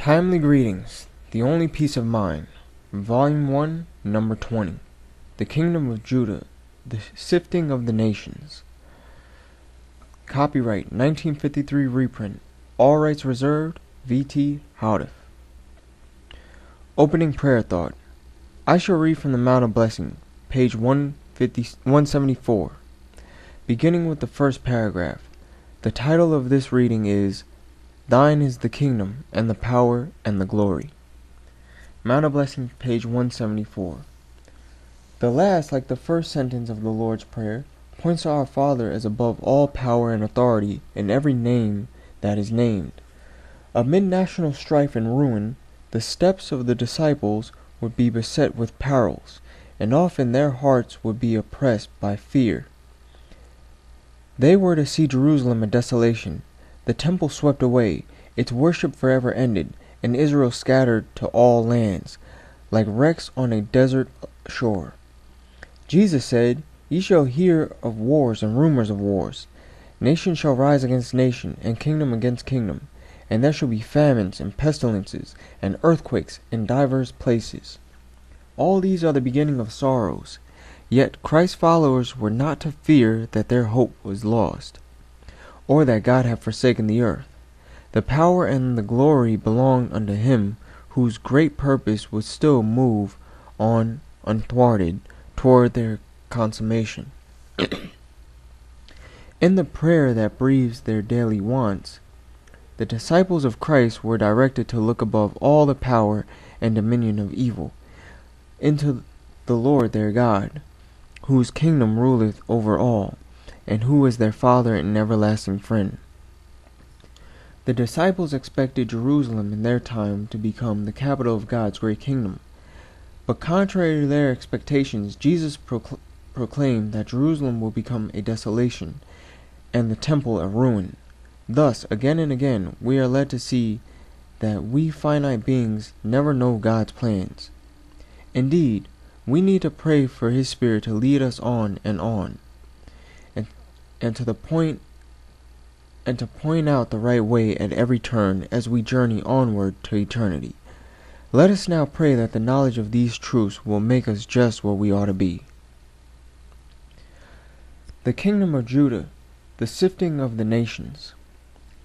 Timely Greetings, The Only Peace of Mind, Volume 1, Number 20, The Kingdom of Judah, The Sifting of the Nations. Copyright 1953 reprint, all rights reserved, V.T. Houdiff. Opening Prayer Thought. I shall read from the Mount of Blessing, page 174, beginning with the first paragraph. The title of this reading is Thine is the kingdom, and the power, and the glory. Mount of Blessing, page 174. The last, like the first sentence of the Lord's Prayer, points to our Father as above all power and authority in every name that is named. Amid national strife and ruin, the steps of the disciples would be beset with perils, and often their hearts would be oppressed by fear. They were to see Jerusalem a desolation, the temple swept away, its worship forever ended, and Israel scattered to all lands, like wrecks on a desert shore. Jesus said, Ye shall hear of wars and rumors of wars. Nation shall rise against nation, and kingdom against kingdom, and there shall be famines and pestilences and earthquakes in divers places. All these are the beginning of sorrows. Yet Christ's followers were not to fear that their hope was lost, or that God had forsaken the earth. The power and the glory belonged unto him whose great purpose would still move on unthwarted toward their consummation. In the prayer that breathes their daily wants, the disciples of Christ were directed to look above all the power and dominion of evil, into the Lord their God, whose kingdom ruleth over all, and who is their Father and everlasting friend. The disciples expected Jerusalem in their time to become the capital of God's great kingdom. But contrary to their expectations, Jesus proclaimed that Jerusalem will become a desolation, and the temple a ruin. Thus, again and again, we are led to see that we finite beings never know God's plans. Indeed, we need to pray for His Spirit to lead us on, and to point out the right way at every turn as we journey onward to eternity. Let us now pray that the knowledge of these truths will make us just where we ought to be. The Kingdom of Judah, the Sifting of the Nations.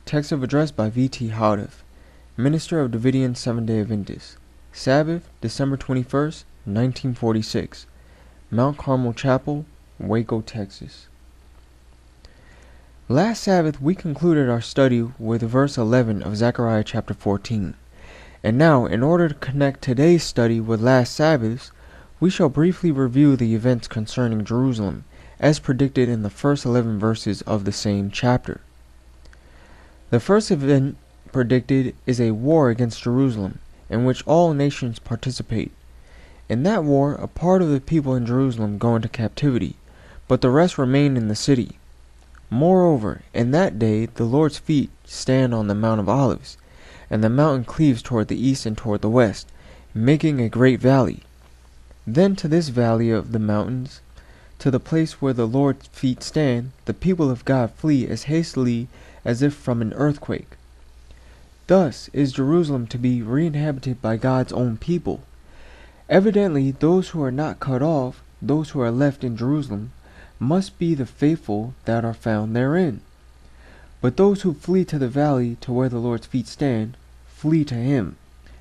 Text of address by V.T. Houdiff, Minister of Davidian Seventh-day Adventist. Sabbath, December 21st, 1946. Mount Carmel Chapel, Waco, Texas. Last Sabbath we concluded our study with verse 11 of Zechariah chapter 14. And now, in order to connect today's study with last Sabbath's, we shall briefly review the events concerning Jerusalem, as predicted in the first 11 verses of the same chapter. The first event predicted is a war against Jerusalem, in which all nations participate. In that war, a part of the people in Jerusalem go into captivity, but the rest remain in the city. Moreover, in that day the Lord's feet stand on the Mount of Olives, and the mountain cleaves toward the east and toward the west, making a great valley. Then to this valley of the mountains, to the place where the Lord's feet stand, the people of God flee as hastily as if from an earthquake. Thus is Jerusalem to be re-inhabited by God's own people. Evidently, those who are not cut off, those who are left in Jerusalem, must be the faithful that are found therein. But those who flee to the valley to where the Lord's feet stand, flee to him,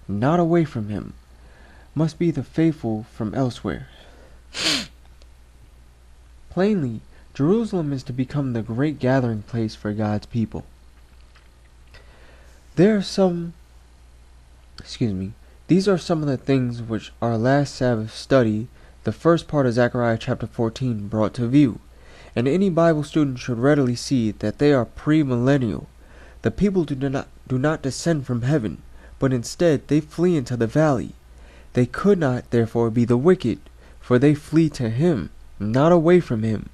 not away from him, must be the faithful from elsewhere. Plainly, Jerusalem is to become the great gathering place for God's people. These are some of the things which our last Sabbath study, the first part of Zechariah chapter 14, brought to view, and any Bible student should readily see that they are premillennial. The people do not descend from heaven, but instead they flee into the valley. They could not, therefore, be the wicked, for they flee to him, not away from him.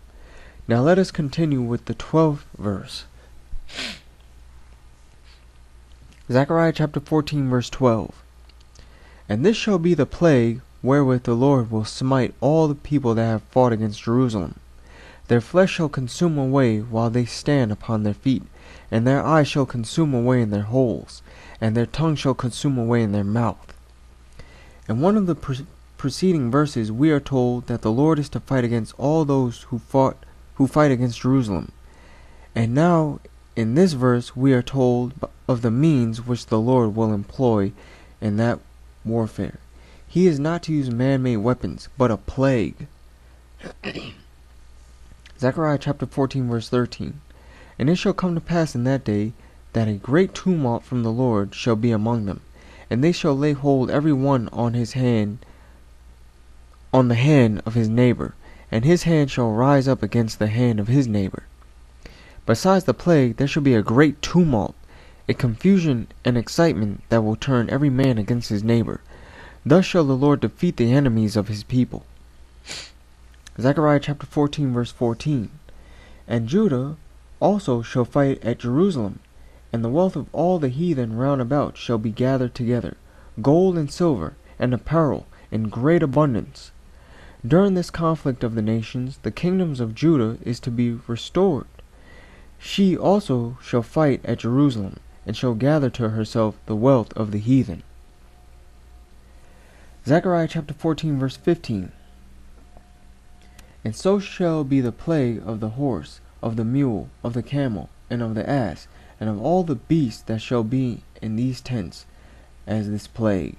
Now let us continue with the 12th verse. Zechariah chapter 14, verse 12. And this shall be the plague wherewith the Lord will smite all the people that have fought against Jerusalem. Their flesh shall consume away while they stand upon their feet, and their eyes shall consume away in their holes, and their tongue shall consume away in their mouth. In one of the preceding verses, we are told that the Lord is to fight against all those who fight against Jerusalem. And now, in this verse, we are told of the means which the Lord will employ in that warfare. He is not to use man-made weapons, but a plague. Zechariah chapter 14, verse 13. And it shall come to pass in that day that a great tumult from the Lord shall be among them, and they shall lay hold every one on the hand of his neighbor, and his hand shall rise up against the hand of his neighbor. Besides the plague, there shall be a great tumult, a confusion and excitement that will turn every man against his neighbor. Thus shall the Lord defeat the enemies of his people. Zechariah chapter 14, verse 14. And Judah also shall fight at Jerusalem, and the wealth of all the heathen round about shall be gathered together, gold and silver, and apparel, in great abundance. During this conflict of the nations, the kingdoms of Judah is to be restored. She also shall fight at Jerusalem, and shall gather to herself the wealth of the heathen. Zechariah chapter 14, verse 15. And so shall be the plague of the horse, of the mule, of the camel, and of the ass, and of all the beasts that shall be in these tents, as this plague.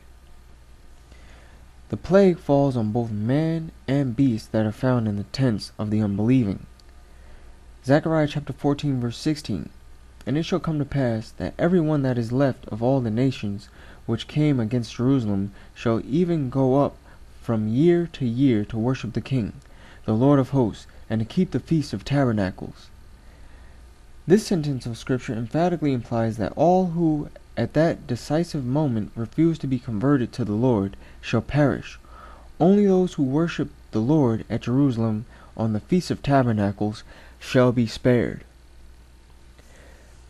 The plague falls on both man and beast that are found in the tents of the unbelieving. Zechariah chapter 14, verse 16. And it shall come to pass that every one that is left of all the nations which came against Jerusalem shall even go up from year to worship the King, the Lord of hosts, and to keep the Feast of Tabernacles. This sentence of Scripture emphatically implies that all who at that decisive moment refuse to be converted to the Lord shall perish. Only those who worship the Lord at Jerusalem on the Feast of Tabernacles shall be spared.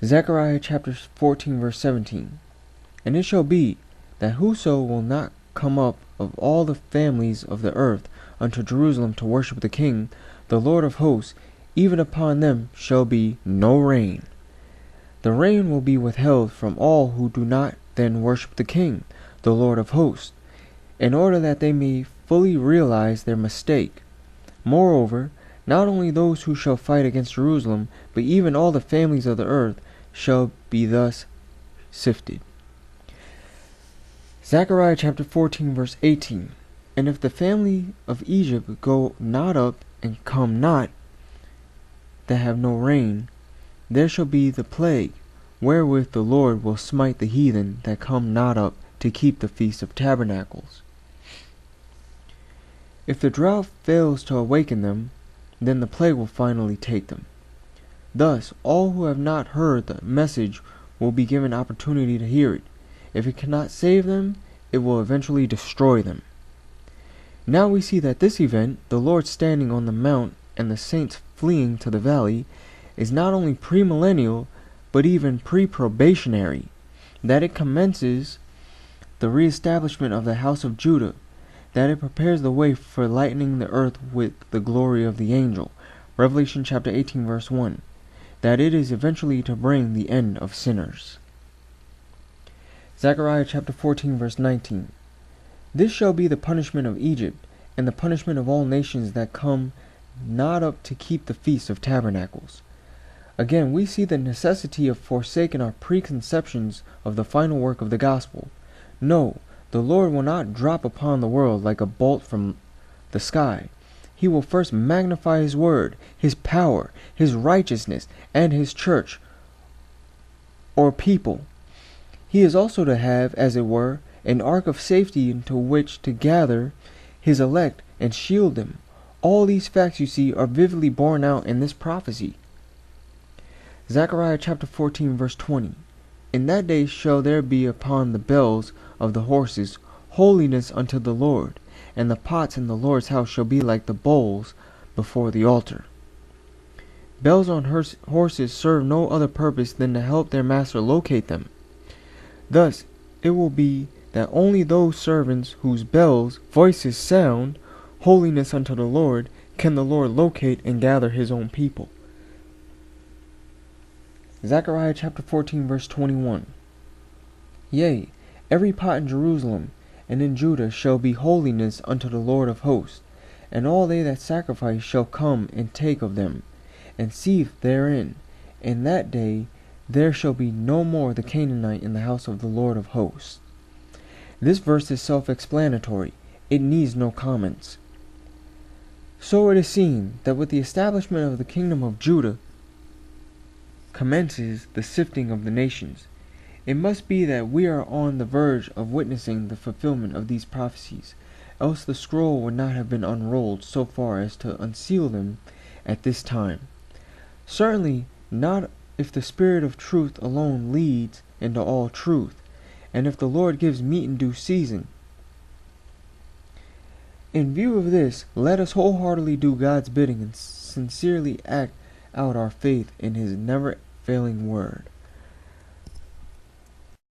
Zechariah chapter 14, verse 17. And it shall be that whoso will not come up of all the families of the earth unto Jerusalem to worship the King, the Lord of hosts, even upon them shall be no rain. The rain will be withheld from all who do not then worship the King, the Lord of hosts, in order that they may fully realize their mistake. Moreover, not only those who shall fight against Jerusalem, but even all the families of the earth shall be thus sifted. Zechariah chapter 14, verse 18. And if the family of Egypt go not up and come not, that have no rain, there shall be the plague, wherewith the Lord will smite the heathen that come not up to keep the Feast of Tabernacles. If the drought fails to awaken them, then the plague will finally take them. Thus, all who have not heard the message will be given opportunity to hear it. If it cannot save them, it will eventually destroy them. Now we see that this event, the Lord standing on the mount and the saints fleeing to the valley, is not only premillennial, but even pre-probationary, that it commences the reestablishment of the house of Judah, that it prepares the way for lightening the earth with the glory of the angel, Revelation chapter 18, verse 1, that it is eventually to bring the end of sinners. Zechariah chapter 14, verse 19. This shall be the punishment of Egypt, and the punishment of all nations that come not up to keep the Feast of Tabernacles. Again, we see the necessity of forsaking our preconceptions of the final work of the gospel. No, the Lord will not drop upon the world like a bolt from the sky. He will first magnify His word, His power, His righteousness, and His church, or people. He is also to have, as it were, an ark of safety into which to gather His elect and shield them. All these facts, you see, are vividly borne out in this prophecy. Zechariah chapter 14, verse 20. In that day shall there be upon the bells of the horses holiness unto the Lord, and the pots in the Lord's house shall be like the bowls before the altar. Bells on horses serve no other purpose than to help their master locate them. Thus, it will be that only those servants whose bells' voices sound holiness unto the Lord can the Lord locate and gather his own people. Zechariah chapter 14 verse 21. Yea, every pot in Jerusalem and in Judah shall be holiness unto the Lord of hosts, and all they that sacrifice shall come and take of them, and seethe therein. In that day there shall be no more the Canaanite in the house of the Lord of hosts. This verse is self-explanatory. It needs no comments. So it is seen that with the establishment of the kingdom of Judah commences the sifting of the nations. It must be that we are on the verge of witnessing the fulfillment of these prophecies, else the scroll would not have been unrolled so far as to unseal them at this time. Certainly not if the Spirit of truth alone leads into all truth, and if the Lord gives meat in due season. In view of this, let us wholeheartedly do God's bidding and sincerely act out our faith in his never-failing word.